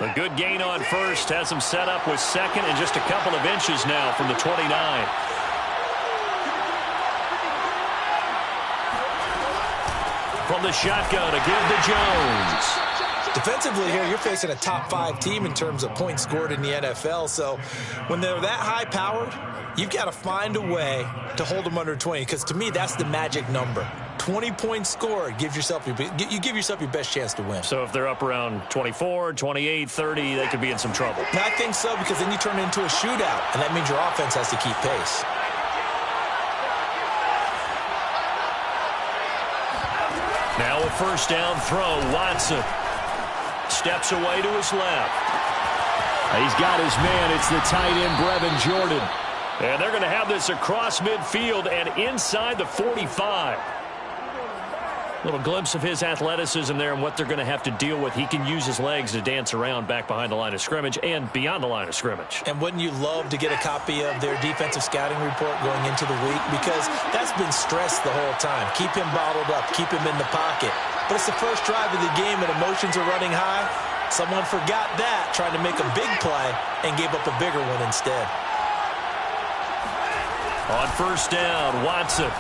A good gain on first has him set up with second and just a couple of inches now from the 29. From the shotgun, a give to Jones. Defensively here, you're facing a top 5 team in terms of points scored in the NFL. So when they're that high-powered, you've got to find a way to hold them under 20, because to me, that's the magic number. 20 points scored, you give yourself your best chance to win. So if they're up around 24, 28, 30, they could be in some trouble. And I think so, because then you turn it into a shootout, and that means your offense has to keep pace. Now a first down throw. Watson steps away to his left. He's got his man. It's the tight end, Brevin Jordan. And they're going to have this across midfield and inside the 45. Little glimpse of his athleticism there and what they're going to have to deal with. He can use his legs to dance around back behind the line of scrimmage and beyond the line of scrimmage. And wouldn't you love to get a copy of their defensive scouting report going into the week? Because that's been stressed the whole time. Keep him bottled up. Keep him in the pocket. But it's the first drive of the game and emotions are running high. Someone forgot that, trying to make a big play, and gave up a bigger one instead. On first down, Watson.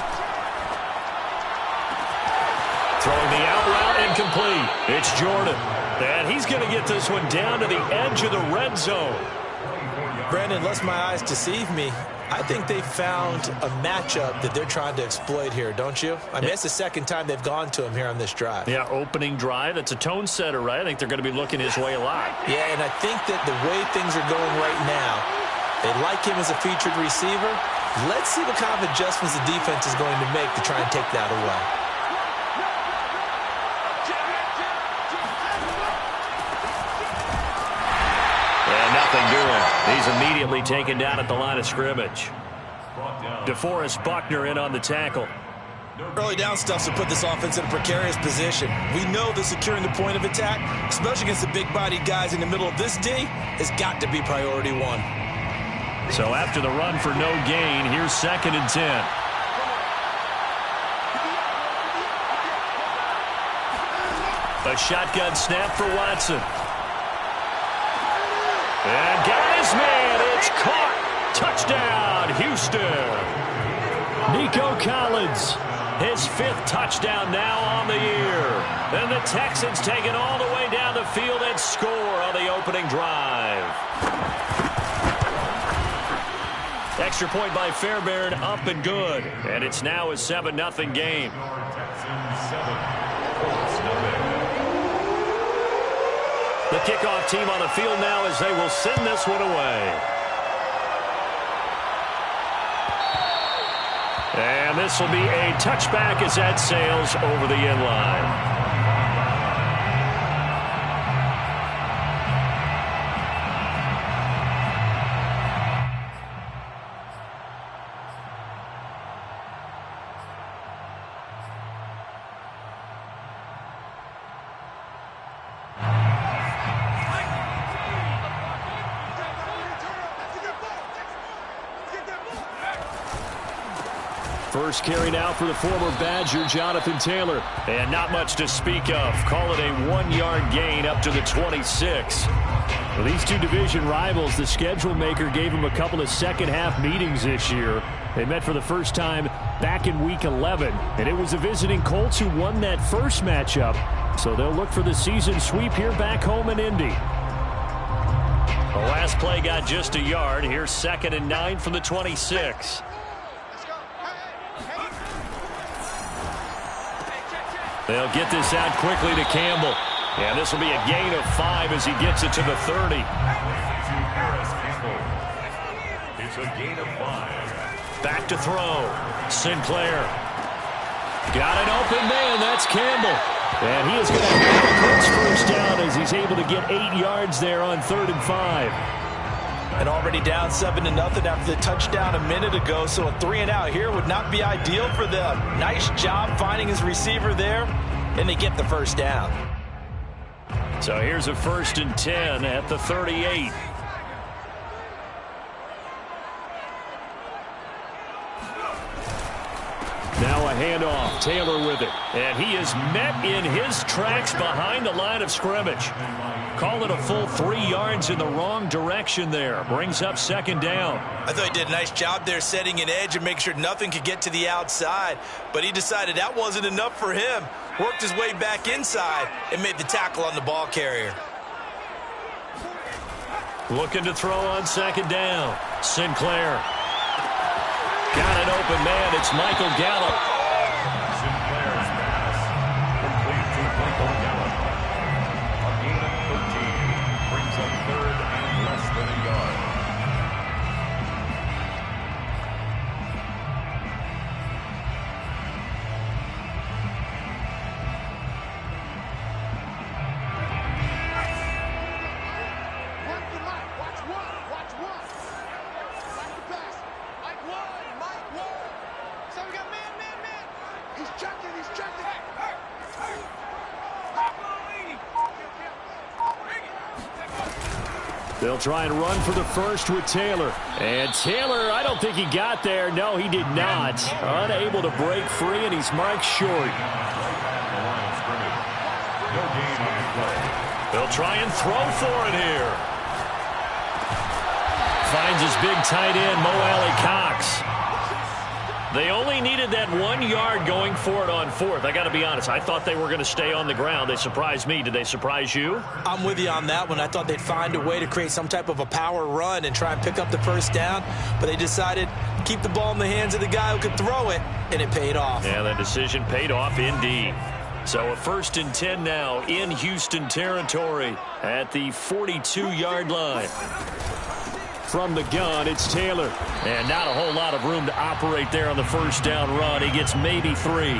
Throwing the out route incomplete. It's Jordan. And he's going to get this one down to the edge of the red zone. Brandon, unless my eyes deceive me, I think they found a matchup that they're trying to exploit here, don't you? I mean, it's the second time they've gone to him here on this drive. Yeah, opening drive. It's a tone setter, right? I think they're going to be looking his way a lot. Yeah, and I think that the way things are going right now, they like him as a featured receiver. Let's see what kind of adjustments the defense is going to make to try and take that away. Nothing doing. He's immediately taken down at the line of scrimmage. DeForest Buckner in on the tackle. Early down stuff to put this offense in a precarious position. We know that securing the point of attack, especially against the big-bodied guys in the middle of this D, has got to be priority one. So after the run for no gain, here's 2nd and 10. A shotgun snap for Watson. And got his man. It's caught. Touchdown, Houston. Nico Collins, his 5th touchdown now on the year. And the Texans take it all the way down the field and score on the opening drive. Extra point by Fairbairn, up and good. And it's now a 7-0 game. The kickoff team on the field now as they will send this one away. And this will be a touchback as that sails over the end line. First carry now for the former Badger, Jonathan Taylor. And not much to speak of. Call it a 1-yard gain up to the 26. Well, these two division rivals, the schedule maker gave them a couple of second-half meetings this year. They met for the first time back in Week 11. And it was the visiting Colts who won that first matchup. So they'll look for the season sweep here back home in Indy. The last play got just a yard. Here's 2nd and 9 from the 26. They'll get this out quickly to Campbell. And this will be a gain of 5 as he gets it to the 30. It's a gain of 5. Back to throw. Sinclair. Got an open man. That's Campbell. And he is going to have his first down as he's able to get 8 yards there on 3rd and 5. And already down 7-0 after the touchdown a minute ago, so a 3-and-out here would not be ideal for them. Nice job finding his receiver there, and they get the first down. So here's a 1st and 10 at the 38. Now a handoff. Taylor with it. And he is met in his tracks behind the line of scrimmage. Call it a full 3 yards in the wrong direction there. Brings up second down. I thought he did a nice job there setting an edge and making sure nothing could get to the outside. But he decided that wasn't enough for him. Worked his way back inside and made the tackle on the ball carrier. Looking to throw on second down. Sinclair. Got an open man. It's Michael Gallup. Sinclair's pass complete to Michael Gallup. A gain of 13 brings up third and less than a yard. They'll try and run for the first with Taylor. And Taylor, I don't think he got there. No, he did not. Unable to break free, and he's marked short. They'll try and throw for it here. Finds his big tight end, Mo Alley-Cox. They only needed that 1 yard going for it on fourth. I got to be honest, I thought they were going to stay on the ground. They surprised me. Did they surprise you? I'm with you on that one. I thought they'd find a way to create some type of a power run and try and pick up the first down, but they decided to keep the ball in the hands of the guy who could throw it, and it paid off. Yeah, that decision paid off indeed. So a 1st and 10 now in Houston territory at the 42-yard line. From the gun, it's Taylor. And not a whole lot of room to operate there on the first down run. He gets maybe 3.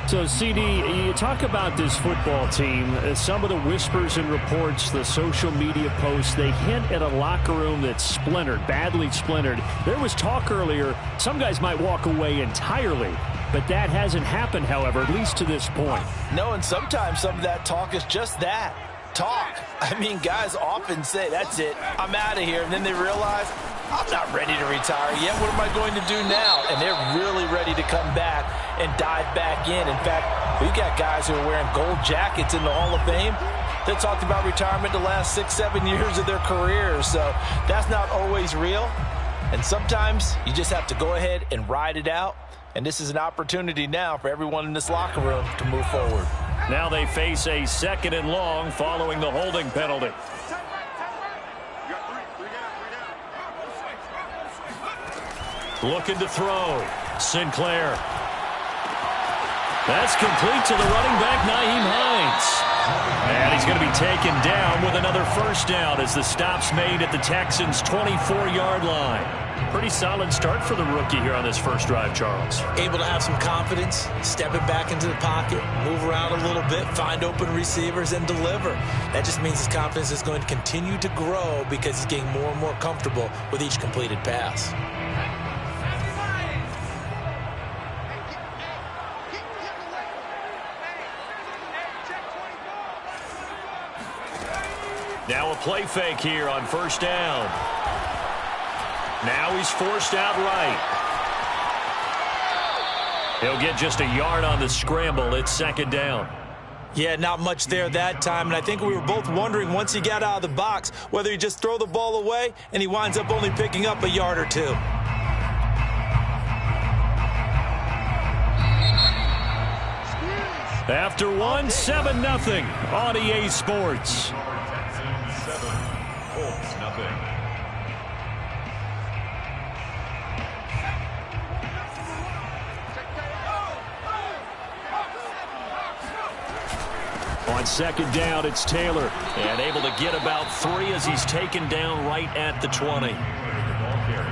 So, CD, you talk about this football team. Some of the whispers and reports, the social media posts, they hint at a locker room that's splintered, badly splintered. There was talk earlier, some guys might walk away entirely. But that hasn't happened, however, at least to this point. No, and sometimes some of that talk is just that. Talk. I mean, guys often say, that's it, I'm out of here. And then they realize, I'm not ready to retire yet. What am I going to do now? And they're really ready to come back and dive back in. In fact, we've got guys who are wearing gold jackets in the Hall of Fame. They talked about retirement the last 6-7 years of their careers. So that's not always real. And sometimes you just have to go ahead and ride it out. And this is an opportunity now for everyone in this locker room to move forward. Now they face a 2nd and long following the holding penalty. Looking to throw. Sinclair. That's complete to the running back, Nyheim Hines. And he's going to be taken down with another first down as the stop's made at the Texans' 24-yard line. Pretty solid start for the rookie here on this first drive, Charles. Able to have some confidence, stepping back into the pocket, move around a little bit, find open receivers, and deliver. That just means his confidence is going to continue to grow because he's getting more and more comfortable with each completed pass. Now a play fake here on first down. Now he's forced out right. He'll get just a yard on the scramble. It's 2nd down. Yeah, not much there that time, and I think we were both wondering once he got out of the box whether he just throw the ball away and he winds up only picking up a yard or 2. After one, 7-0 on EA Sports. 7, Colts nothing. On 2nd down, it's Taylor. And able to get about 3 as he's taken down right at the 20.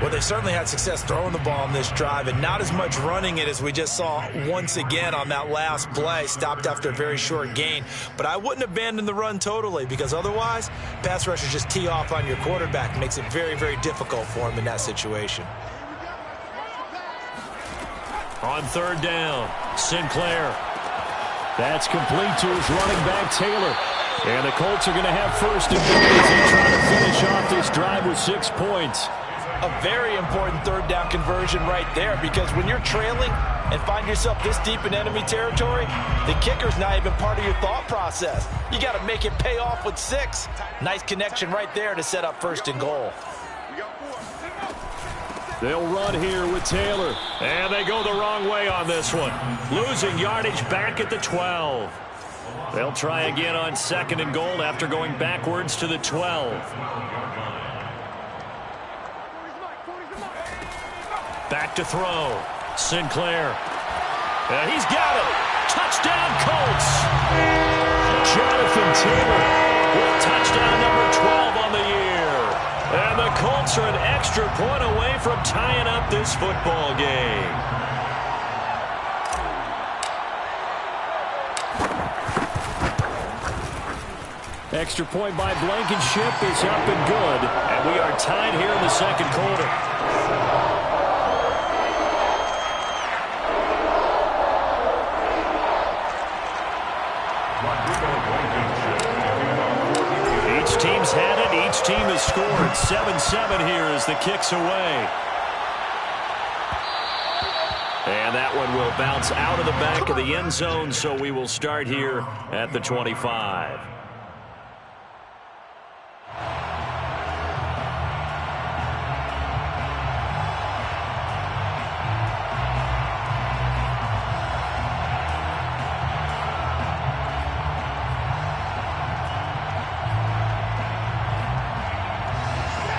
Well, they certainly had success throwing the ball on this drive and not as much running it as we just saw once again on that last play. Stopped after a very short gain. But I wouldn't abandon the run totally because otherwise, pass rushers just tee off on your quarterback. It makes it very, very difficult for him in that situation. On 3rd down, Sinclair. That's complete to his running back, Taylor. And the Colts are going to have 1st and 10 as they try to finish off this drive with 6 points. A very important third down conversion right there, because when you're trailing and find yourself this deep in enemy territory, the kicker's not even part of your thought process. You got to make it pay off with 6. Nice connection right there to set up 1st and goal. They'll run here with Taylor. And they go the wrong way on this one. Losing yardage back at the 12. They'll try again on 2nd and goal after going backwards to the 12. Back to throw. Sinclair. He's got it. Touchdown, Colts. Jonathan Taylor with touchdown number 12 on the year. And the Colts are an extra point away from tying up this football game. Extra point by Blankenship is up and good. And we are tied here in the 2nd quarter. Each team's had it. Each team has scored. 7-7 here as the kick's away. And that one will bounce out of the back of the end zone, so we will start here at the 25.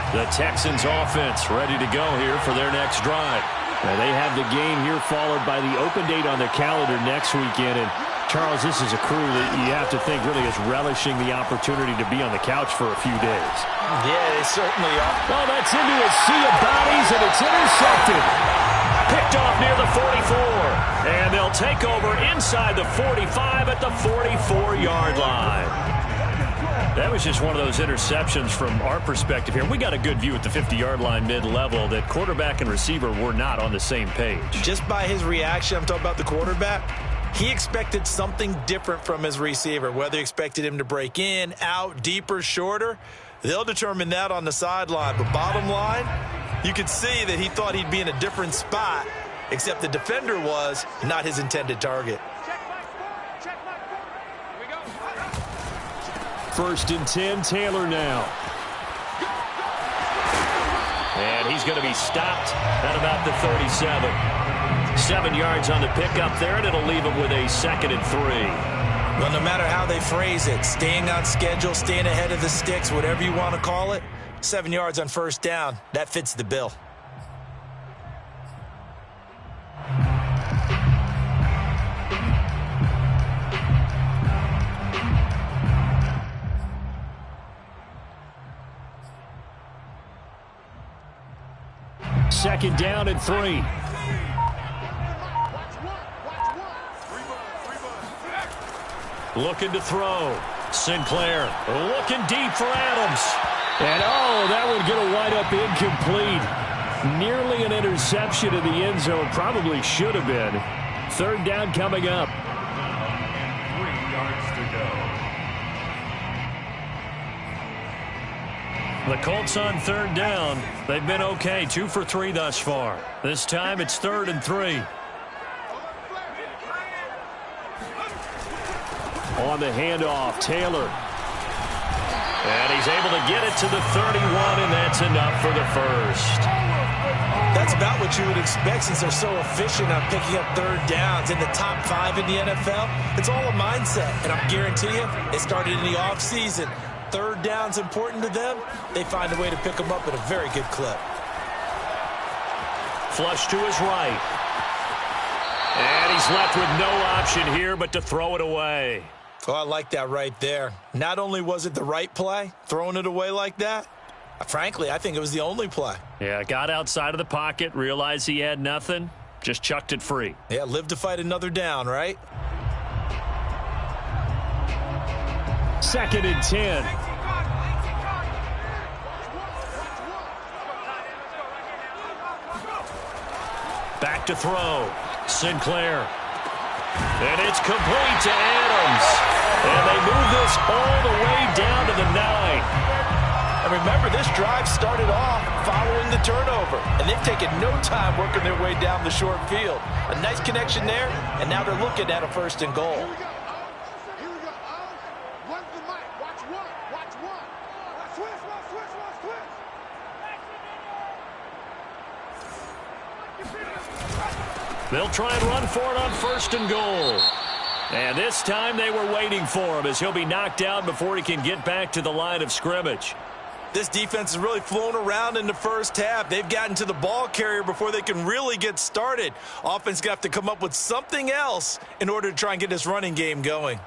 The Texans offense ready to go here for their next drive. Now they have the game here followed by the open date on their calendar next weekend. And Charles, this is a crew that you have to think really is relishing the opportunity to be on the couch for a few days. Yeah, they certainly are. Oh, that's into a sea of bodies, and it's intercepted. Picked off near the 44. And they'll take over inside the 45 at the 44-yard line. That was just one of those interceptions from our perspective here. We got a good view at the 50-yard line mid-level that quarterback and receiver were not on the same page. Just by his reaction, I'm talking about the quarterback, he expected something different from his receiver. Whether he expected him to break in, out, deeper, shorter, they'll determine that on the sideline. But bottom line, you could see that he thought he'd be in a different spot, except the defender was not his intended target. 1st and 10, Taylor now. And he's going to be stopped at about the 37. 7 yards on the pickup there, and it'll leave him with a 2nd and 3. Well, no matter how they phrase it, staying on schedule, staying ahead of the sticks, whatever you want to call it, 7 yards on 1st down, that fits the bill. Second down and 3. Looking to throw. Sinclair looking deep for Adams. And oh, that one going to wind up incomplete. Nearly an interception in the end zone. Probably should have been. 3rd down coming up. 3 yards to go. The Colts on 3rd down. They've been okay. 2 for 3 thus far. This time it's 3rd and 3. On the handoff, Taylor. And he's able to get it to the 31, and that's enough for the 1st. That's about what you would expect since they're so efficient on picking up 3rd downs. In the top 5 in the NFL, it's all a mindset. And I guarantee you, it started in the offseason. 3rd down's important to them. They find a way to pick them up at a very good clip. Flush to his right. And he's left with no option here but to throw it away. Oh, I like that right there. Not only was it the right play, throwing it away like that, frankly, I think it was the only play. Yeah, got outside of the pocket, realized he had nothing, just chucked it free. Yeah, live to fight another down, right? 2nd and 10. Back to throw. Sinclair. And it's complete to Adams. And they move this all the way down to the 9. And remember, this drive started off following the turnover, and they've taken no time working their way down the short field. A nice connection there, and now they're looking at a 1st and goal. Here we go. One's the mic. Watch one. Watch one. Switch. They'll try and run for it on 1st and goal. And this time they were waiting for him as he'll be knocked out before he can get back to the line of scrimmage. This defense has really flown around in the first half. They've gotten to the ball carrier before they can really get started. Offense got to come up with something else in order to try and get this running game going.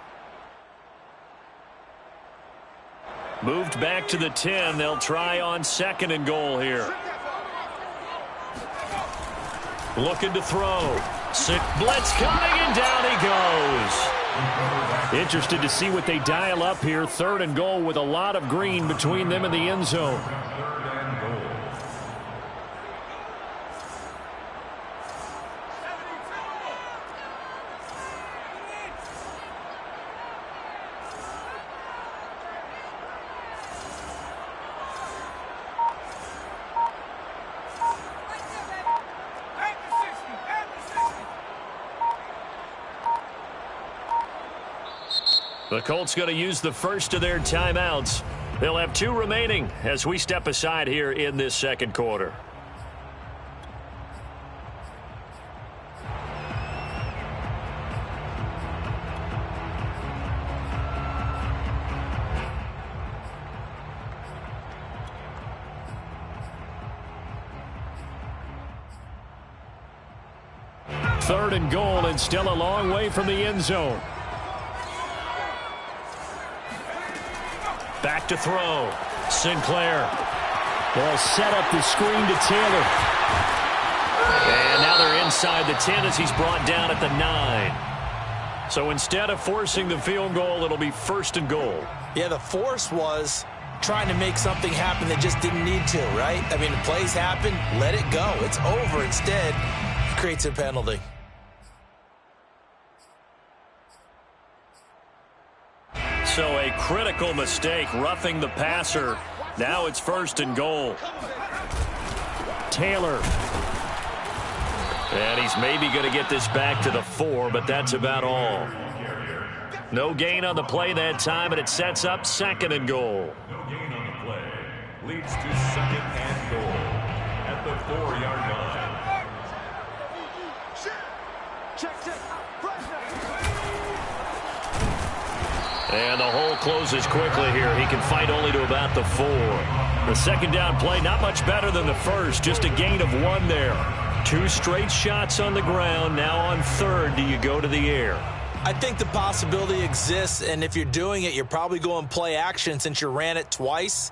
Moved back to the 10. They'll try on 2nd and goal here. Looking to throw. Sick blitz coming, and down he goes. Interested to see what they dial up here. 3rd and goal with a lot of green between them and the end zone. The Colts going to use the first of their timeouts. They'll have 2 remaining as we step aside here in this 2nd quarter. Third and goal, and still a long way from the end zone. Back to throw. Sinclair. They'll set up the screen to Taylor. And now they're inside the 10 as he's brought down at the 9. So instead of forcing the field goal, it'll be 1st and goal. Yeah, the force was trying to make something happen that just didn't need to, right? I mean, the plays happen, let it go. It's over. Instead, he creates a penalty. So a critical mistake, roughing the passer. Now it's 1st and goal. Taylor. And he's maybe going to get this back to the 4, but that's about all. No gain on the play that time, and it sets up 2nd and goal. No gain on the play. Leads to 2nd and goal at the 4-yard line. And the hole closes quickly here. He can fight only to about the 4. The 2nd down play, not much better than the first. Just a gain of 1 there. 2 straight shots on the ground. Now on 3rd, do you go to the air? I think the possibility exists, and if you're doing it, you're probably going play action since you ran it twice.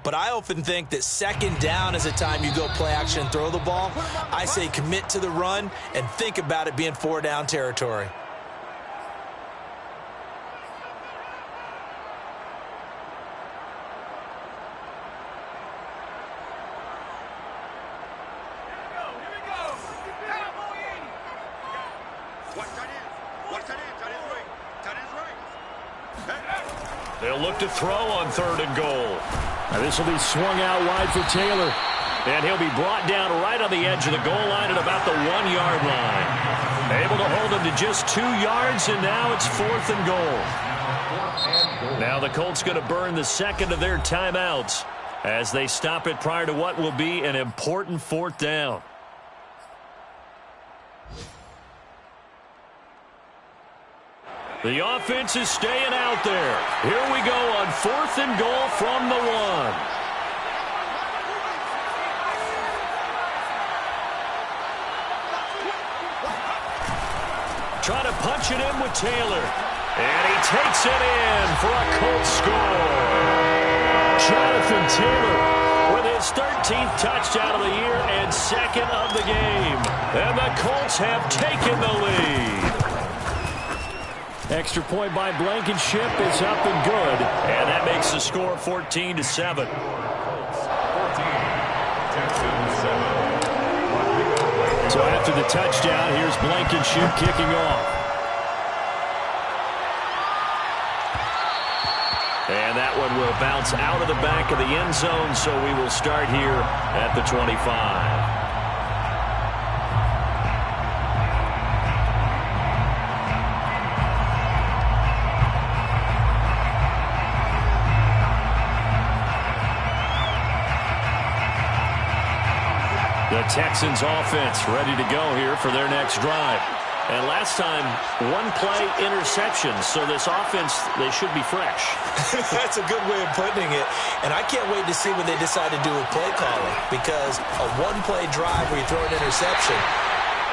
But I often think that 2nd down is a time you go play action and throw the ball. I say commit to the run and think about it being 4-down territory. They'll look to throw on 3rd and goal. Now this will be swung out wide for Taylor. And he'll be brought down right on the edge of the goal line at about the 1-yard line. Able to hold him to just 2 yards, and now it's 4th and goal. Now the Colts going to burn the 2nd of their timeouts as they stop it prior to what will be an important 4th down. The offense is staying out there. Here we go on 4th and goal from the 1. Trying to punch it in with Taylor. And he takes it in for a Colts score. Jonathan Taylor with his 13th touchdown of the year and 2nd of the game. And the Colts have taken the lead. Extra point by Blankenship is up and good. And that makes the score 14-7. So after the touchdown, here's Blankenship kicking off. And that one will bounce out of the back of the end zone, so we will start here at the 25. The Texans offense ready to go here for their next drive. And last time, one play interception. So this offense, they should be fresh. That's a good way of putting it. And I can't wait to see what they decide to do with play calling. Because a one-play drive where you throw an interception,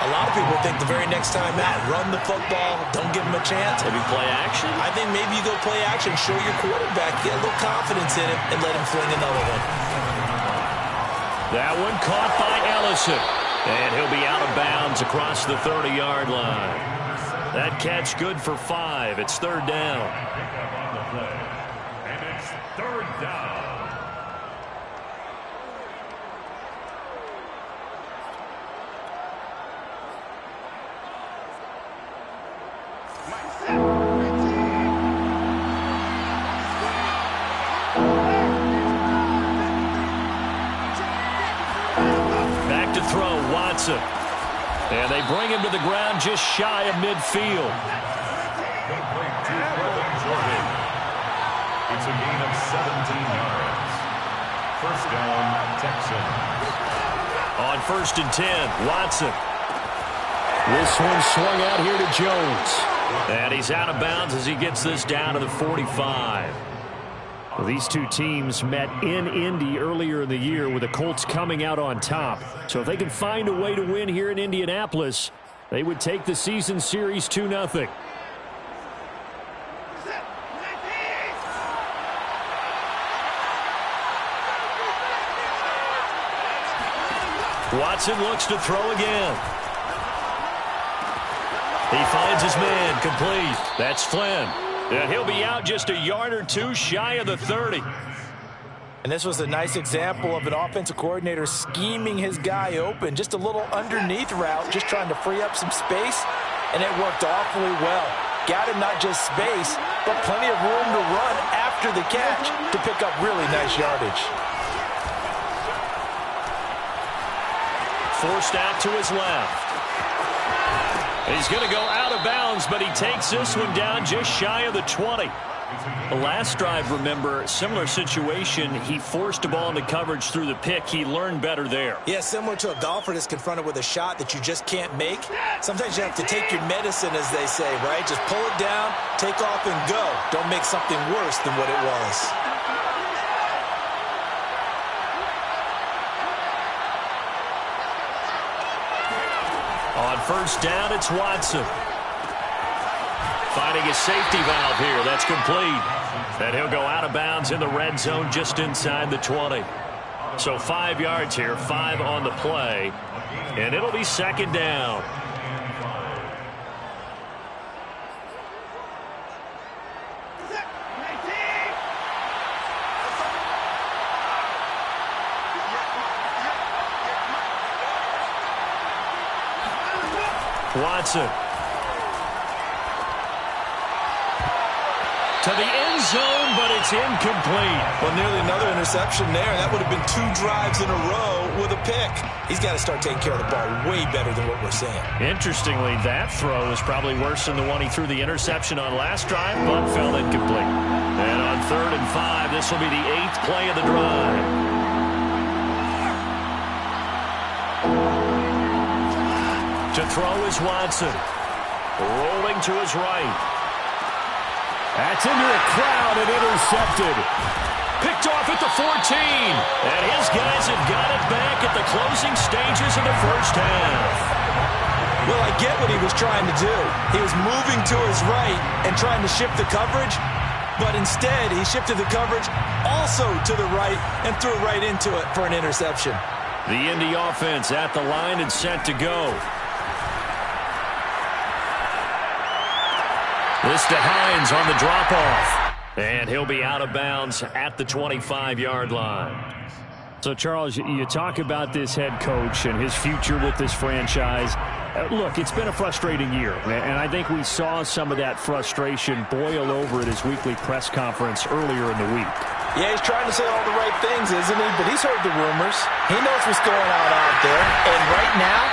a lot of people think the very next time out, run the football, don't give them a chance. Maybe play action? I think maybe you go play action, show your quarterback, get a little confidence in him, and let him fling another one. That one caught by Ellison. And he'll be out of bounds across the 30-yard line. That catch good for 5. It's third down. On the play. And it's third down. And they bring him to the ground just shy of midfield. Complete to Brevin Jordan. It's a gain of 17 yards. First down, Texans. On 1st and 10, Watson. This one swung out here to Jones. And he's out of bounds as he gets this down to the 45. Well, these two teams met in Indy earlier in the year with the Colts coming out on top. So if they can find a way to win here in Indianapolis, they would take the season series 2-0. Watson looks to throw again. He finds his man, complete. That's Flynn. And he'll be out just a yard or two shy of the 30. And this was a nice example of an offensive coordinator scheming his guy open. Just a little underneath route, just trying to free up some space. And it worked awfully well. Got him not just space, but plenty of room to run after the catch to pick up really nice yardage. Forced out to his left. He's going to go out of bounds, but he takes this one down just shy of the 20. The last drive, remember, similar situation. He forced a ball into coverage through the pick. He learned better there. Yeah, similar to a golfer that's confronted with a shot that you just can't make. Sometimes you have to take your medicine, as they say, right? Just pull it down, take off, and go. Don't make something worse than what it was. On 1st down, it's Watson. Finding a safety valve here. That's complete. And he'll go out of bounds in the red zone just inside the 20. So 5 yards here, 5 on the play. And it'll be 2nd down. Watson. To the end zone, but it's incomplete. Well, nearly another interception there. That would have been 2 drives in a row with a pick. He's got to start taking care of the ball way better than what we're seeing. Interestingly, that throw is probably worse than the one he threw the interception on last drive, but fell incomplete. And on 3rd and 5, this will be the 8th play of the drive. To throw is Watson. Rolling to his right. That's into a crowd and intercepted. Picked off at the 14. And his guys have got it back at the closing stages of the first half. Well, I get what he was trying to do. He was moving to his right and trying to shift the coverage. But instead, he shifted the coverage also to the right and threw right into it for an interception. The Indy offense at the line and set to go. This to Hines on the drop-off. And he'll be out of bounds at the 25-yard line. So, Charles, you talk about this head coach and his future with this franchise. Look, it's been a frustrating year, and I think we saw some of that frustration boil over at his weekly press conference earlier in the week. Yeah, he's trying to say all the right things, isn't he? But he's heard the rumors. He knows what's going on out there. And right now,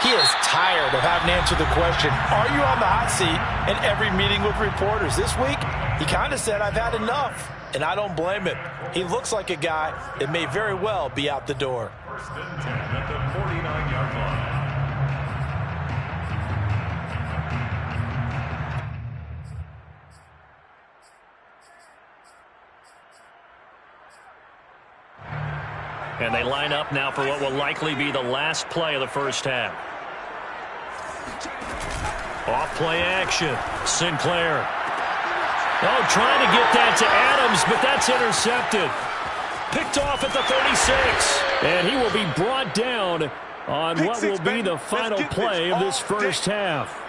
he is tired of having to answer the question, are you on the hot seat in every meeting with reporters? This week, he kind of said, I've had enough. And I don't blame him. He looks like a guy that may very well be out the door. First and 10 at the 49-yard line. And they line up now for what will likely be the last play of the first half. Off play action. Sinclair. Oh, trying to get that to Adams, but that's intercepted. Picked off at the 36. And he will be brought down on what will be the final play of this first half.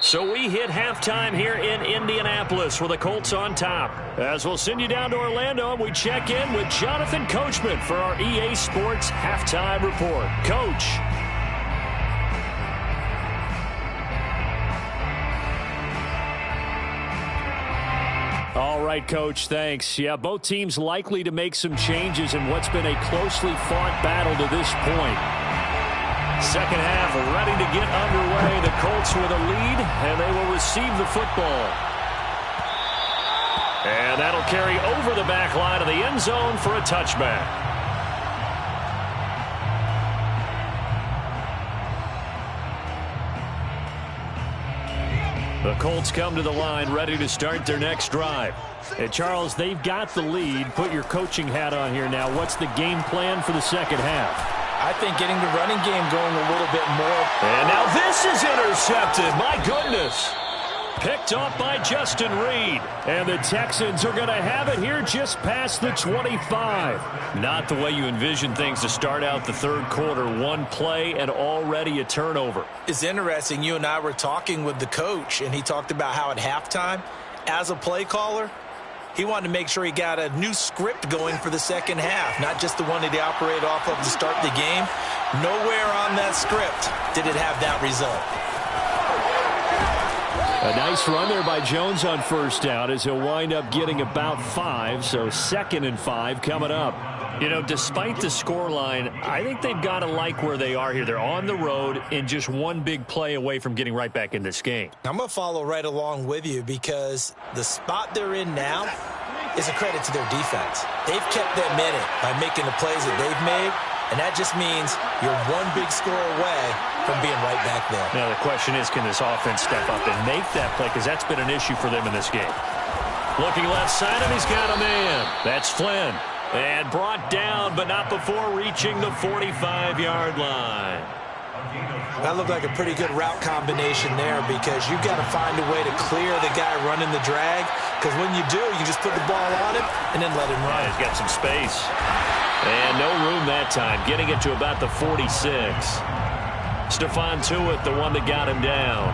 So we hit halftime here in Indianapolis with the Colts on top. As we'll send you down to Orlando, and we check in with Jonathan Coachman for our EA Sports Halftime Report. Coach. All right, Coach, thanks. Yeah, both teams likely to make some changes in what's been a closely fought battle to this point. Second half ready to get underway. The Colts with a lead, and they will receive the football. And that'll carry over the back line of the end zone for a touchback. The Colts come to the line ready to start their next drive. And Charles, they've got the lead. Put your coaching hat on here now. What's the game plan for the second half? I think getting the running game going a little bit more. And now this is intercepted. My goodness. Picked off by Justin Reed. And the Texans are going to have it here just past the 25. Not the way you envision things to start out the third quarter. One play and already a turnover. It's interesting. You and I were talking with the coach, and he talked about how at halftime, as a play caller, he wanted to make sure he got a new script going for the second half, not just the one that he operated off of to start the game. Nowhere on that script did it have that result. A nice run there by Jones on first down as he'll wind up getting about 5, so 2nd and 5 coming up. You know, despite the scoreline, I think they've got to like where they are here. They're on the road and just one big play away from getting right back in this game. I'm going to follow right along with you because the spot they're in now is a credit to their defense. They've kept them in it by making the plays that they've made, and that just means you're one big score away from being right back there. Now the question is, can this offense step up and make that play? Because that's been an issue for them in this game. Looking left side, and he's got a man. That's Flynn. And brought down, but not before reaching the 45-yard line. That looked like a pretty good route combination there because you've got to find a way to clear the guy running the drag. Because when you do, you just put the ball on him and then let him run. Yeah, he's got some space. And no room that time, getting it to about the 46. Stephon Tuitt, the one that got him down.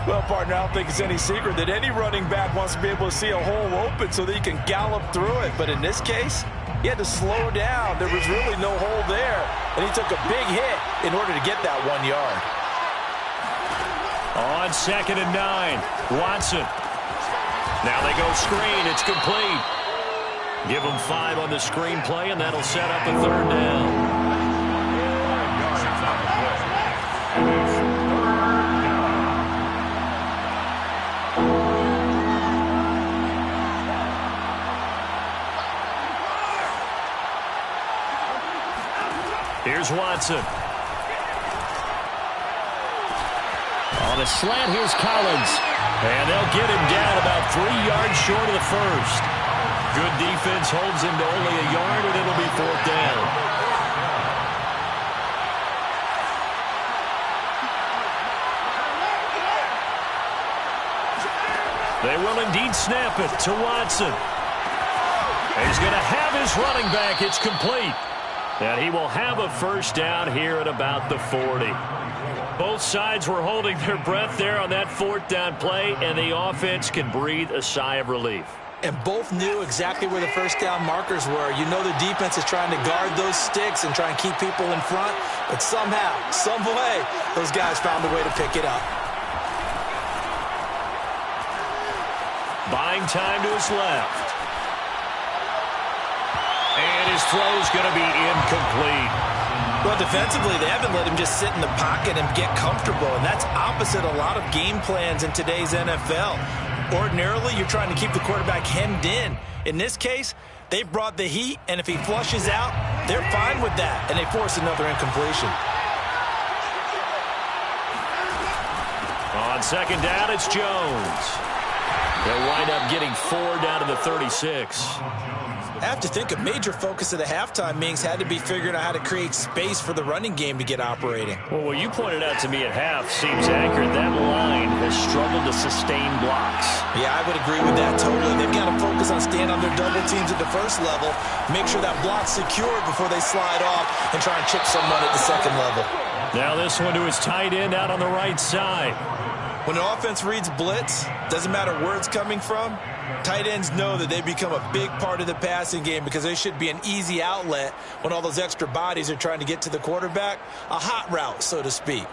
Well, partner, I don't think it's any secret that any running back wants to be able to see a hole open so that he can gallop through it. But in this case, he had to slow down. There was really no hole there. And he took a big hit in order to get that 1 yard. On 2nd and 9, Watson. Now they go screen. It's complete. Give him 5 on the screen play, and that'll set up a 3rd down. Here's Watson. On a slant, here's Collins. And they'll get him down about 3 yards short of the first. Good defense holds him to only a yard, and it'll be 4th down. They will indeed snap it to Watson. He's going to have his running back. It's complete. And he will have a 1st down here at about the 40. Both sides were holding their breath there on that 4th down play, and the offense can breathe a sigh of relief. And both knew exactly where the 1st down markers were. You know the defense is trying to guard those sticks and try and keep people in front, but somehow, some way, those guys found a way to pick it up. buying time to his left. And his throw's going to be incomplete. Well, defensively, they haven't let him just sit in the pocket and get comfortable, and that's opposite a lot of game plans in today's NFL. Ordinarily, you're trying to keep the quarterback hemmed in. In this case, they brought the heat, and if he flushes out, they're fine with that, and they force another incompletion. On second down, it's Jones. They'll wind up getting 4 down to the 36. I have to think a major focus of the halftime meetings had to be figuring out how to create space for the running game to get operating. Well, what you pointed out to me at half seems accurate. That line has struggled to sustain blocks. Yeah, I would agree with that totally. They've got to focus on staying on their double teams at the first level, make sure that block's secured before they slide off and try and chip someone at the second level. Now this one to his tight end out on the right side. When an offense reads blitz, doesn't matter where it's coming from, tight ends know that they become a big part of the passing game because they should be an easy outlet when all those extra bodies are trying to get to the quarterback. A hot route, so to speak.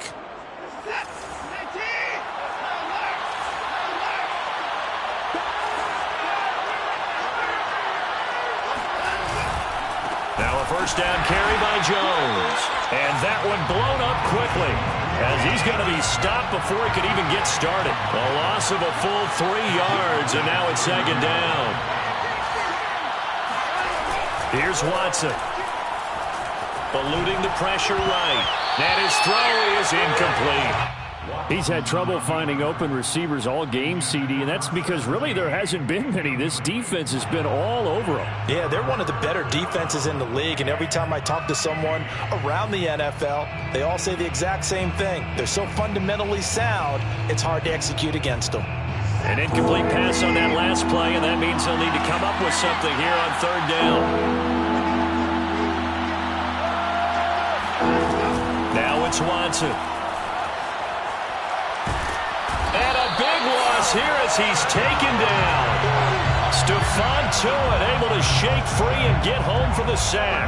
Now a first down carry by Jones. And that one blown up quickly as he's going to be stopped before he can even get started. A loss of a full 3 yards, and now it's second down. Here's Watson. Eluding the pressure right. And his throw is incomplete. He's had trouble finding open receivers all game, CD, and that's because really there hasn't been many. This defense has been all over them. Yeah, they're one of the better defenses in the league, and every time I talk to someone around the NFL, they all say the exact same thing. They're so fundamentally sound, it's hard to execute against them. An incomplete pass on that last play, and that means they'll need to come up with something here on third down. Now it's Watson. And a big loss here as he's taken down. Stephon Tuitt able to shake free and get home for the sack.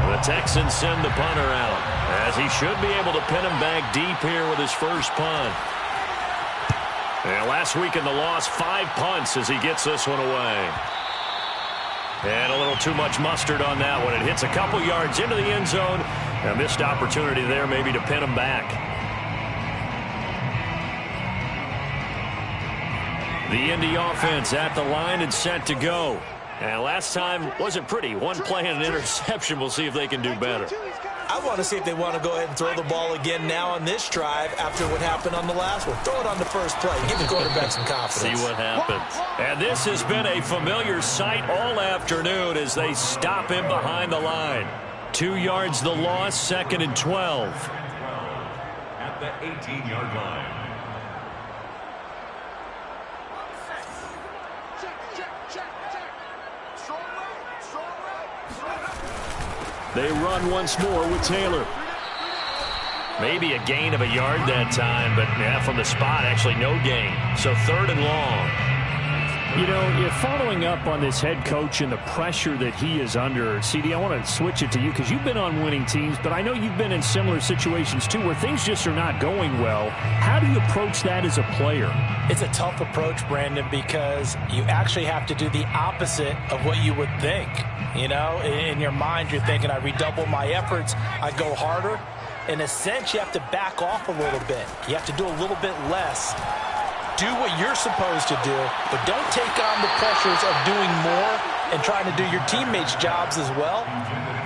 The Texans send the punter out as he should be able to pin him back deep here with his first punt. And last week in the loss, 5 punts as he gets this one away. And a little too much mustard on that one. It hits a couple yards into the end zone. A missed opportunity there maybe to pin him back. The Indy offense at the line and set to go. And last time wasn't pretty. One play and an interception. We'll see if they can do better. I want to see if they want to go ahead and throw the ball again now on this drive after what happened on the last one. Throw it on the first play. Give the quarterback some confidence. See what happens. And this has been a familiar sight all afternoon as they stop him behind the line. 2 yards the loss, 2nd and 12. At the 18-yard line. They run once more with Taylor. Maybe a gain of a yard that time, but yeah, from the spot, actually no gain. So 3rd and long. You know, you're following up on this head coach and the pressure that he is under. CD, I want to switch it to you because you've been on winning teams, but I know you've been in similar situations too where things just are not going well. How do you approach that as a player? It's a tough approach, Brandon, because you actually have to do the opposite of what you would think. You know, in your mind, you're thinking, I redouble my efforts, I go harder. In a sense, you have to back off a little bit. You have to do a little bit less. Do what you're supposed to do, but don't take on the pressures of doing more and trying to do your teammates' jobs as well.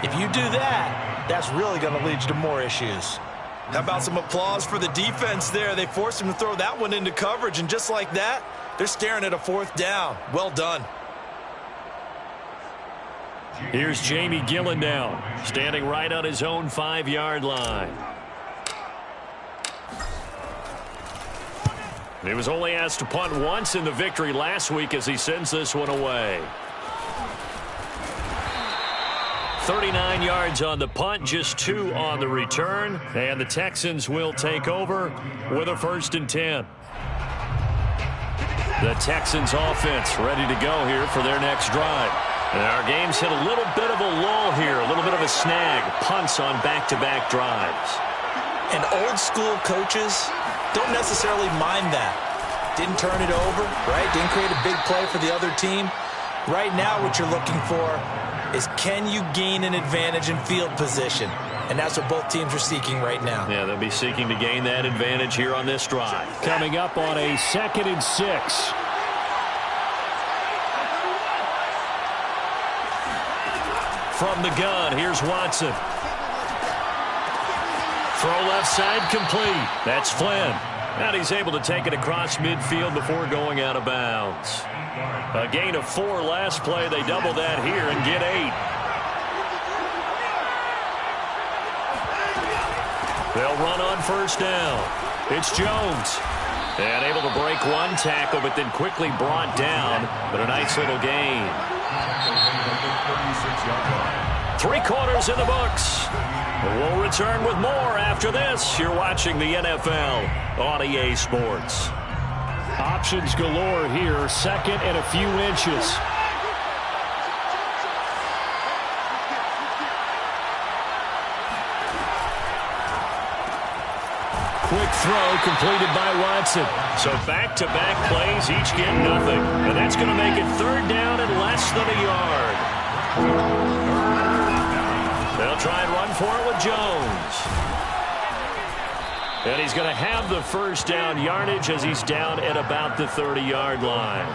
If you do that, that's really going to lead you to more issues. How about some applause for the defense there? They forced him to throw that one into coverage, and just like that, they're staring at a 4th down. Well done. Here's Jamie Gillen now, standing right on his own 5-yard line. He was only asked to punt once in the victory last week as he sends this one away. 39 yards on the punt, just 2 on the return, and the Texans will take over with a 1st and 10. The Texans offense ready to go here for their next drive. And our game's hit a little bit of a lull here, a little bit of a snag. Punts on back-to-back drives. And old-school coaches don't necessarily mind that. Didn't turn it over, right? Didn't create a big play for the other team. Right now what you're looking for is, can you gain an advantage in field position? And that's what both teams are seeking right now. Yeah, they'll be seeking to gain that advantage here on this drive. Coming up on a 2nd and 6. From the gun, here's Watson. Throw left side complete. That's Flynn. And he's able to take it across midfield before going out of bounds. A gain of 4 last play. They double that here and get 8. They'll run on first down. It's Jones. And able to break one tackle, but then quickly brought down. But a nice little gain. 3 quarters in the books. We'll return with more after this. You're watching the NFL on EA Sports. Options galore here. 2nd and a few inches. Quick throw completed by Watson. So back-to-back plays, each get nothing. And that's going to make it 3rd down and less than a yard. They'll try and run for it with Jones. And he's going to have the first down yardage as he's down at about the 30-yard line.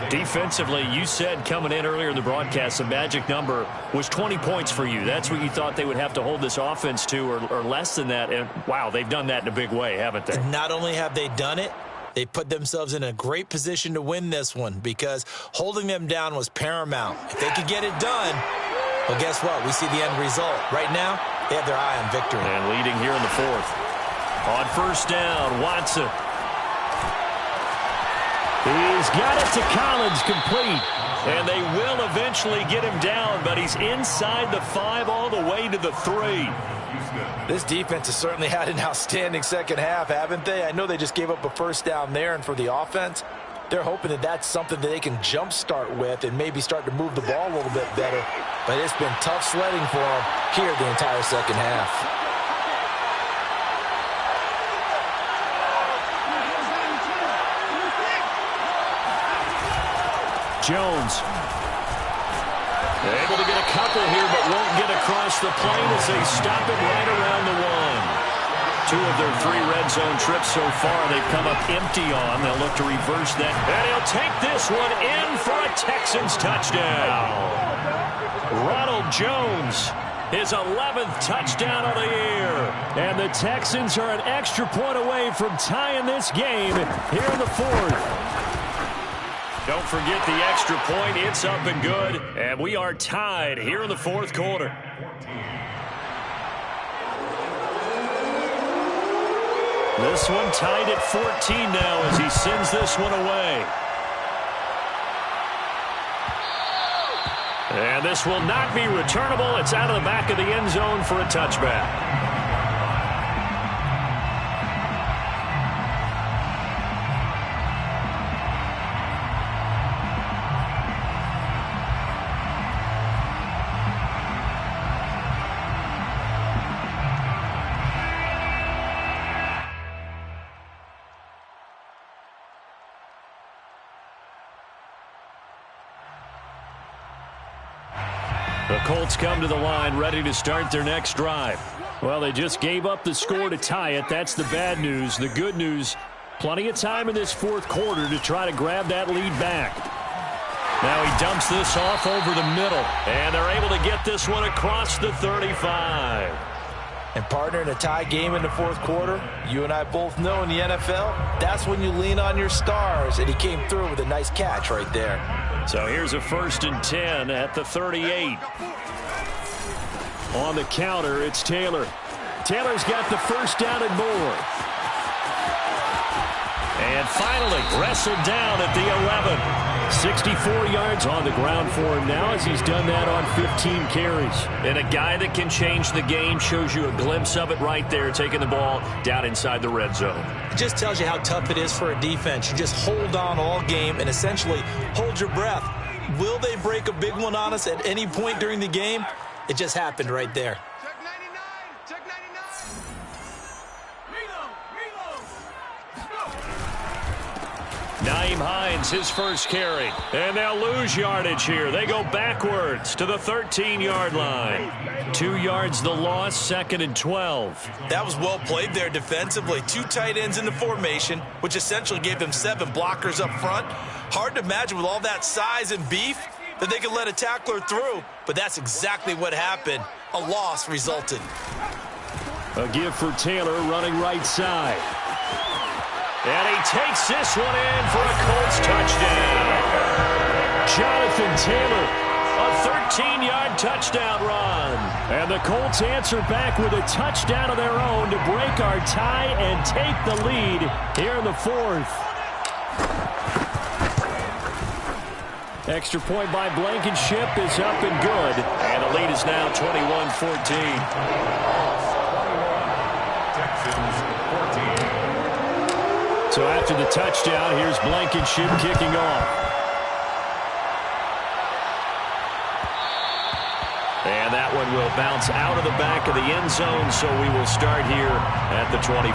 Defensively, you said coming in earlier in the broadcast, the magic number was 20 points for you. That's what you thought they would have to hold this offense to, or less than that. And, wow, they've done that in a big way, haven't they? Not only have they done it, they put themselves in a great position to win this one because holding them down was paramount. If they could get it done, well, guess what? We see the end result. Right now, they have their eye on victory. And leading here in the 4th. On first down, Watson. He's got it to Collins, complete. And they will eventually get him down, but he's inside the 5 all the way to the 3. This defense has certainly had an outstanding second half, haven't they? I know they just gave up a first down there, and for the offense, they're hoping that that's something that they can jumpstart with and maybe start to move the ball a little bit better. But it's been tough sledding for them here the entire second half. Jones. Able to get a couple here, but won't get across the plane as they stop him right around the 1. 2 of their 3 red zone trips so far they've come up empty on. They'll look to reverse that. And he'll take this one in for a Texans touchdown. Ronald Jones, his 11th touchdown of the year. And the Texans are an extra point away from tying this game here in the 4th. Don't forget the extra point. It's up and good. And we are tied here in the 4th quarter. This one tied at 14 now as he sends this one away. And this will not be returnable. It's out of the back of the end zone for a touchback. The Colts come to the line ready to start their next drive. Well, they just gave up the score to tie it. That's the bad news. The good news, plenty of time in this 4th quarter to try to grab that lead back. Now he dumps this off over the middle, and they're able to get this one across the 35. And partner, in a tie game in the 4th quarter, you and I both know in the NFL, that's when you lean on your stars, and he came through with a nice catch right there. So here's a 1st and 10 at the 38. On the counter, it's Taylor. Taylor's got the first down and more. And finally, wrestled down at the 11. 64 yards on the ground for him now as he's done that on 15 carries. And a guy that can change the game, shows you a glimpse of it right there, taking the ball down inside the red zone. It just tells you how tough it is for a defense. You just hold on all game and essentially hold your breath. Will they break a big one on us at any point during the game? It just happened right there. Check 99. Check 99. Reload. Reload. Let's go. Nyheim Hines, his first carry. And they'll lose yardage here. They go backwards to the 13-yard line. 2 yards the loss, 2nd and 12. That was well played there defensively. 2 tight ends in the formation, which essentially gave them 7 blockers up front. Hard to imagine with all that size and beef that they could let a tackler through, but that's exactly what happened. A loss resulted. A give for Taylor running right side. And he takes this one in for a Colts touchdown. Jonathan Taylor, a 13-yard touchdown run. And the Colts answer back with a touchdown of their own to break our tie and take the lead here in the 4th. Extra point by Blankenship is up and good. And the lead is now 21-14. So after the touchdown, here's Blankenship kicking off. And that one will bounce out of the back of the end zone, so we will start here at the 25.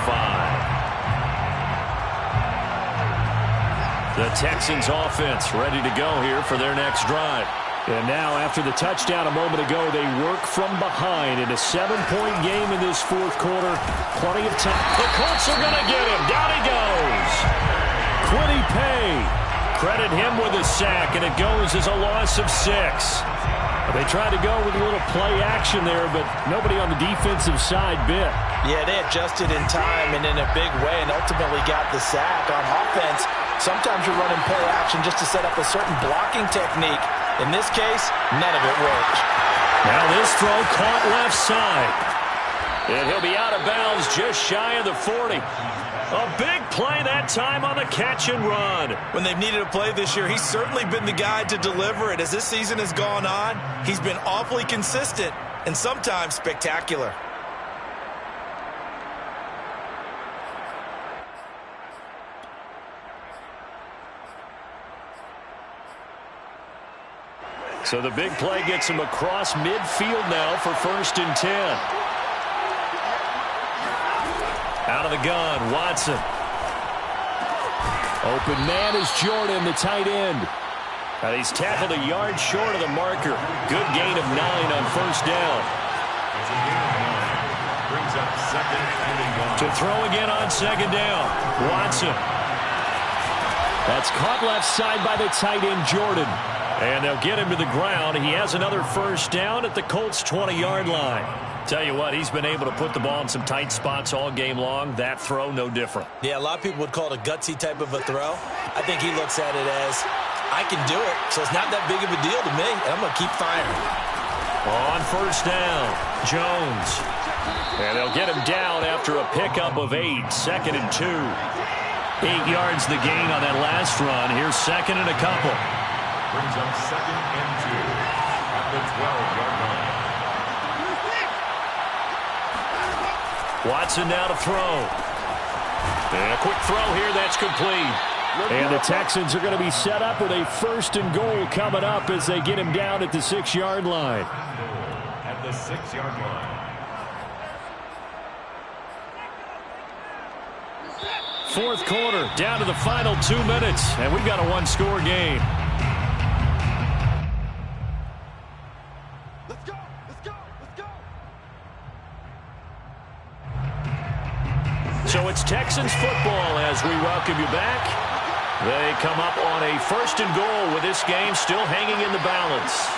The Texans offense ready to go here for their next drive. And now, after the touchdown a moment ago, they work from behind in a 7-point game in this 4th quarter. Plenty of time. The Colts are going to get him. Down he goes. Quiddy Pay. Credit him with a sack, and it goes as a loss of 6. They tried to go with a little play action there, but nobody on the defensive side bit. Yeah, they adjusted in time and in a big way and ultimately got the sack. On offense, sometimes you're running play action just to set up a certain blocking technique. In this case, none of it worked. Now this throw caught left side. And he'll be out of bounds just shy of the 40. A big play that time on the catch and run. When they've needed a play this year, he's certainly been the guy to deliver it. As this season has gone on, he's been awfully consistent and sometimes spectacular. So the big play gets him across midfield now for 1st and 10. Out of the gun, Watson. Open man is Jordan, the tight end. And he's tackled a yard short of the marker. Good gain of 9 on 1st down. Brings up 2nd and 1. To throw again on 2nd down. Watson. That's caught left side by the tight end, Jordan. And they'll get him to the ground. He has another 1st down at the Colts' 20-yard line. Tell you what, he's been able to put the ball in some tight spots all game long. That throw, no different. Yeah, a lot of people would call it a gutsy type of a throw. I think he looks at it as, I can do it, so it's not that big of a deal to me, and I'm going to keep firing. On 1st down, Jones. And they'll get him down after a pickup of 8, 2nd and 2. 8 yards the gain on that last run. Here's 2nd and a couple. Brings up 2nd and 2 at the 12-yard line. Watson now to throw. And a quick throw here, that's complete. And the Texans are going to be set up with a 1st and goal coming up as they get him down at the 6-yard line. At the 6-yard line. 4th quarter, down to the final 2 minutes, and we've got a 1-score game. Let's go! Let's go! Let's go! So it's Texans football as we welcome you back. They come up on a 1st and goal with this game still hanging in the balance.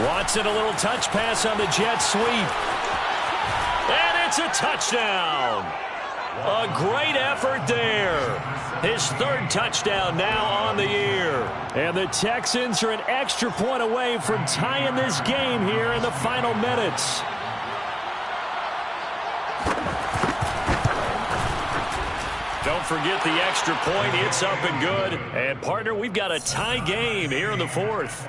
Watson, a little touch pass on the jet sweep. And it's a touchdown. A great effort there. His 3rd touchdown now on the year. And the Texans are an extra point away from tying this game here in the final minutes. Don't forget the extra point. It's up and good. And, partner, we've got a tie game here in the 4th.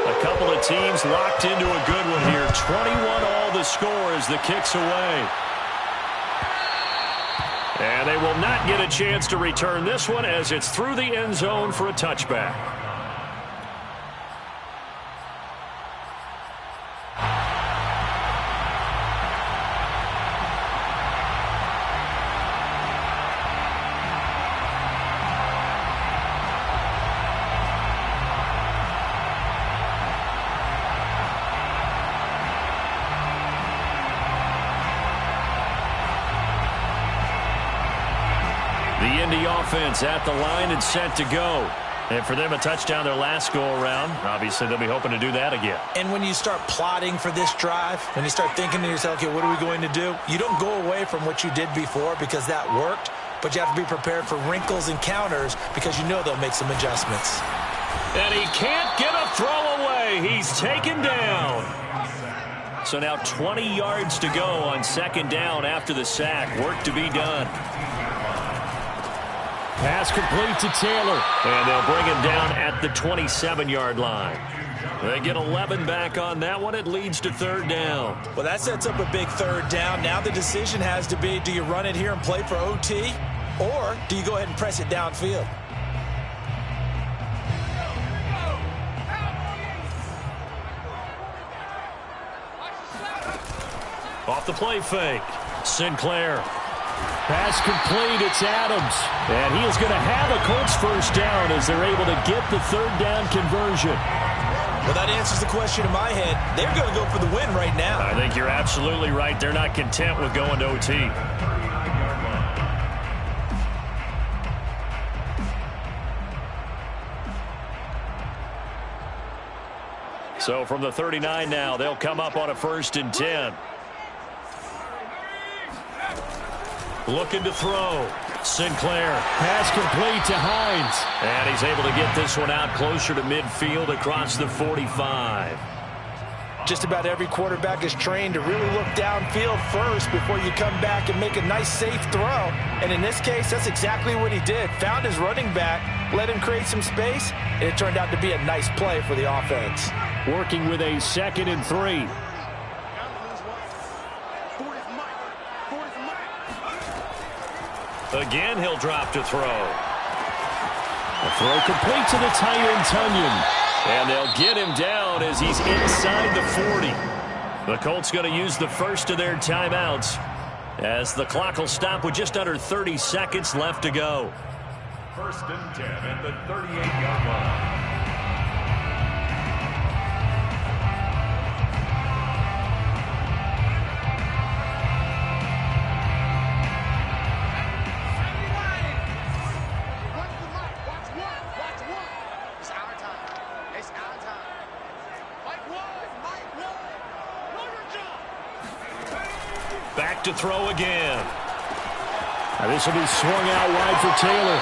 A couple of teams locked into a good one here. 21 all the score as the kick's away. And they will not get a chance to return this one as it's through the end zone for a touchback. The Indy offense at the line and set to go. And for them, a touchdown their last go-around. Obviously, they'll be hoping to do that again. And when you start plotting for this drive, when you start thinking to yourself, okay, what are we going to do? You don't go away from what you did before because that worked, but you have to be prepared for wrinkles and counters because you know they'll make some adjustments. And he can't get a throw away. He's taken down. So now 20 yards to go on second down after the sack. Work to be done. Pass complete to Taylor. And they'll bring him down at the 27-yard line. They get 11 back on that one. It leads to third down. Well, that sets up a big third down. Now the decision has to be, do you run it here and play for OT? Or do you go ahead and press it downfield? Off the play fake. Sinclair. Pass complete. It's Adams. And he is going to have a Colts first down as they're able to get the third down conversion. Well, that answers the question in my head. They're going to go for the win right now. I think you're absolutely right. They're not content with going to OT. So from the 39 now, they'll come up on a 1st and 10. Looking to throw. Sinclair. Pass complete to Hines. And he's able to get this one out closer to midfield across the 45. Just about every quarterback is trained to really look downfield first before you come back and make a nice, safe throw. And in this case, that's exactly what he did. Found his running back, let him create some space, and it turned out to be a nice play for the offense. Working with a 2nd and 3. Again, he'll drop to throw. A throw complete to the tight end, Tunyon. And they'll get him down as he's inside the 40. The Colts going to use the first of their timeouts as the clock will stop with just under 30 seconds left to go. 1st and 10 at the 38-yard line. Back to throw again. Now this will be swung out wide for Taylor.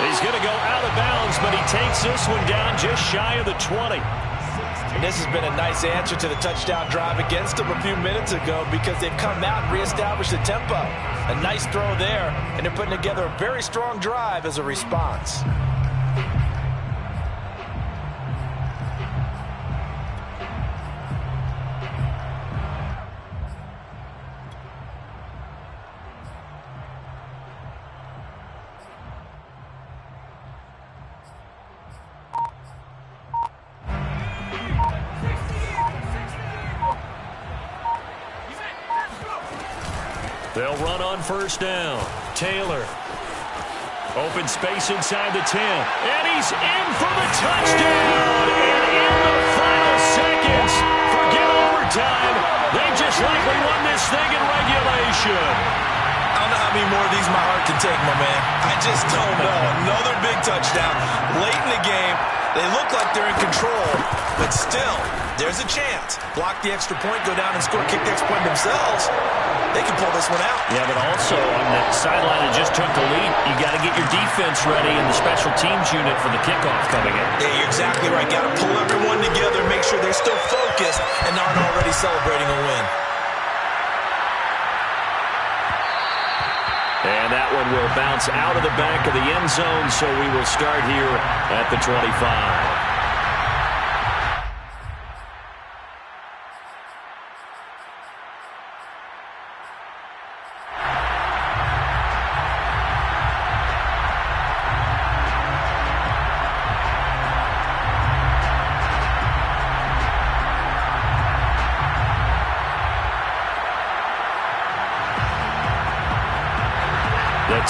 He's going to go out of bounds, but he takes this one down just shy of the 20. And this has been a nice answer to the touchdown drive against them a few minutes ago because they've come out and reestablished the tempo. A nice throw there, and they're putting together a very strong drive as a response. They'll run on 1st down. Taylor. Open space inside the 10. And he's in for the touchdown. And in the final seconds, forget overtime. They just likely won this thing in regulation. I don't know how many more of these my heart can take, my man. I just don't know. Another big touchdown. Late in the game, they look like they're in control, but still, there's a chance. Block the extra point, go down and score, kick the extra point themselves. They can pull this one out. Yeah, but also on the sideline that just took the lead, you got to get your defense ready and the special teams unit for the kickoff coming in. Yeah, you're exactly right. Got to pull everyone together, make sure they're still focused and aren't already celebrating a win. And that one will bounce out of the back of the end zone, so we will start here at the 25.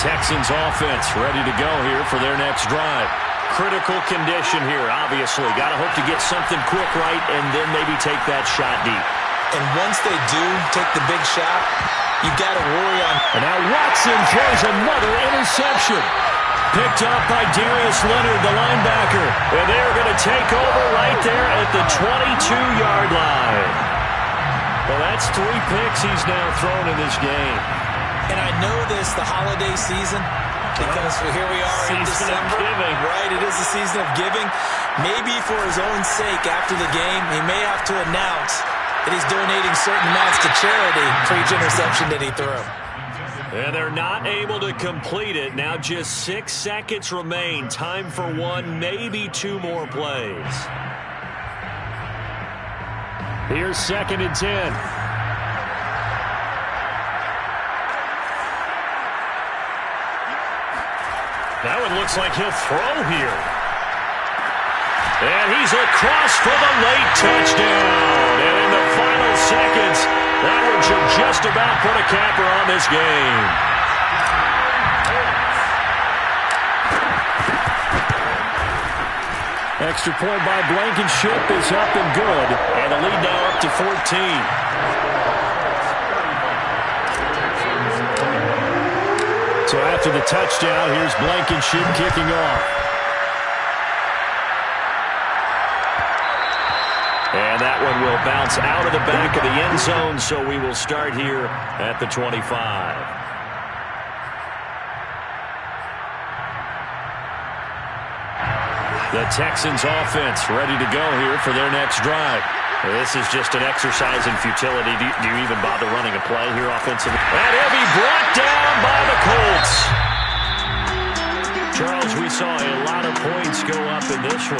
Texans offense ready to go here for their next drive. Critical condition here, obviously. Got to hope to get something quick right and then maybe take that shot deep. And once they do take the big shot, you got to worry on. And now Watson throws another interception. Picked up by Darius Leonard, the linebacker. And they're going to take over right there at the 22-yard line. Well, that's 3 picks he's now thrown in this game. And I know this, the holiday season, because here we are in December. Giving. Right, it is the season of giving. Maybe for his own sake after the game, he may have to announce that he's donating certain amounts to charity for each interception that he threw. And they're not able to complete it. Now just 6 seconds remain. Time for 1, maybe 2 more plays. Here's 2nd and 10. Now it looks like he'll throw here. And he's across for the late touchdown. And in the final seconds, that one should just about put a capper on this game. Extra point by Blankenship is up and good. And the lead now up to 14. So after the touchdown, here's Blankenship kicking off. And that one will bounce out of the back of the end zone, so we will start here at the 25. The Texans offense ready to go here for their next drive. This is just an exercise in futility. Do you even bother running a play here offensively? And he'll be brought down by the Colts. Charles, we saw a lot of points go up in this one.